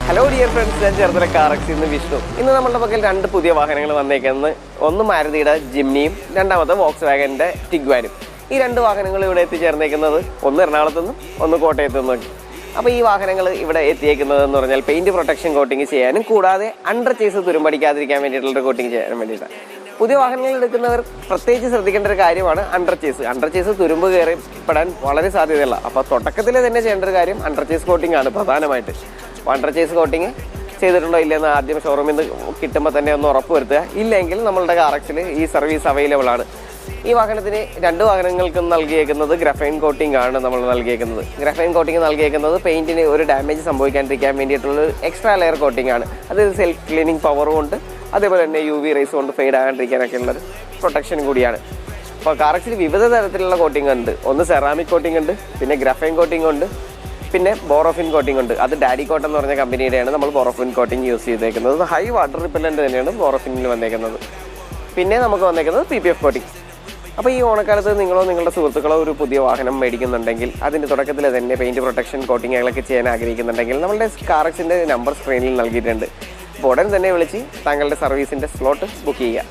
Hello dear friends, ഞാൻ ചേർത്തല കാറക്സിൽ നിന്ന് വിഷ്ണു. ഇന്ന് നമ്മുടെ പക്കൽ രണ്ട് പുതിയ വാഹനങ്ങൾ വന്നേക്കുന്നത്. ഒന്ന് മാരുതിയുടെ ജിംനിയും രണ്ടാമത്തെ വോക്സ് വാഗൻ്റെ ടിഗ്വാനും. ഈ രണ്ട് വാഹനങ്ങൾ ഇവിടെ എത്തിച്ചേർന്നേക്കുന്നത് ഒന്ന് എറണാകുളത്തു നിന്നും ഒന്ന് കോട്ടയത്തു നിന്നും. അപ്പോൾ ഈ വാഹനങ്ങൾ ഇവിടെ എത്തിയേക്കുന്നതെന്ന് പറഞ്ഞാൽ പെയിൻറ്റ് പ്രൊട്ടക്ഷൻ കോട്ടിങ് ചെയ്യാനും കൂടാതെ അണ്ടർ ചേസ് തുരുമ്പടിക്കാതിരിക്കാൻ വേണ്ടിയിട്ടുള്ളൊരു കോട്ടിങ് ചെയ്യാനും വേണ്ടിയിട്ടാണ്. പുതിയ വാഹനങ്ങൾ എടുക്കുന്നവർ പ്രത്യേകിച്ച് ശ്രദ്ധിക്കേണ്ട ഒരു കാര്യമാണ് അണ്ടർ ചേസ് തുരുമ്പ് കയറിപ്പെടാൻ വളരെ സാധ്യതയുള്ള. അപ്പോൾ തുടക്കത്തിൽ തന്നെ ചെയ്യേണ്ട ഒരു കാര്യം അണ്ടർ ചേസ് കോട്ടിംഗ് ആണ് പ്രധാനമായിട്ട്. അണ്ടർ ചേസ് കോട്ടിങ് ചെയ്തിട്ടുണ്ടോ ഇല്ലെന്ന് ആദ്യം ഷോറൂമിൽ നിന്ന് കിട്ടുമ്പോൾ തന്നെ ഒന്ന് ഉറപ്പ് വരുത്തുക. ഇല്ലെങ്കിൽ നമ്മളുടെ കാറക്സിൽ ഈ സർവീസ് അവൈലബിൾ ആണ്. ഈ വാഹനത്തിന് രണ്ട് വാഹനങ്ങൾക്കും നൽകിയേക്കുന്നത് ഗ്രഫൈൻ കോട്ടിംഗ് ആണ് നമ്മൾ നൽകിയേക്കുന്നത്. ഗ്രഫൈൻ കോട്ടിംഗ് നൽകിയേക്കുന്നത് പെയിൻറ്റിന് ഒരു ഡാമേജ് സംഭവിക്കാണ്ടിരിക്കാൻ വേണ്ടിയിട്ടുള്ള എക്സ്ട്രാ ലെയർ കോട്ടിംഗ് ആണ്. അത് സെൽഫ് ക്ലീനിങ് പവറും ഉണ്ട്, അതേപോലെ തന്നെ UV റേസ് കൊണ്ട് ഫെയ്ഡ് ആകാണ്ടിരിക്കാനൊക്കെ ഉള്ളൊരു പ്രൊട്ടക്ഷൻ കൂടിയാണ്. അപ്പോൾ കാറക്സിൽ വിവിധ തരത്തിലുള്ള കോട്ടിംഗ് ഉണ്ട്. ഒന്ന് സെറാമിക് കോട്ടിംഗ് ഉണ്ട്, പിന്നെ ഗ്രഫൈൻ കോട്ടിംഗ് ഉണ്ട്, പിന്നെ ബോറോഫിൻ കോട്ടിംഗ് ഉണ്ട്. അത് ഡാഡി കോട്ട് എന്ന് പറഞ്ഞ കമ്പനിയുടെയാണ് നമ്മൾ ബോറോഫിൻ കോട്ടിംഗ് യൂസ് ചെയ്തേക്കുന്നത്. ഹൈ വാട്ടർ റിപ്പല്ലൻ്റ് തന്നെയാണ് ബോറോഫിനിൽ വന്നേക്കുന്നത്. പിന്നെ നമുക്ക് വന്നേക്കുന്നത് PPF കോട്ടിംഗ്. അപ്പോൾ ഈ ഓണക്കാലത്ത് നിങ്ങളോ നിങ്ങളുടെ സുഹൃത്തുക്കളോ ഒരു പുതിയ വാഹനം മേടിക്കുന്നുണ്ടെങ്കിൽ അതിൻ്റെ തുടക്കത്തിൽ തന്നെ പെയിൻറ്റ് പ്രൊട്ടക്ഷൻ കോട്ടിങ്ങുകളൊക്കെ ചെയ്യാൻ ആഗ്രഹിക്കുന്നുണ്ടെങ്കിൽ നമ്മളുടെ കാറക്സിൻ്റെ നമ്പർ സ്ക്രീനിൽ നൽകിയിട്ടുണ്ട്. അപ്പോൾ ഉടൻ തന്നെ വിളിച്ച് താങ്കളുടെ സർവീസിൻ്റെ സ്ലോട്ട് ബുക്ക് ചെയ്യുക.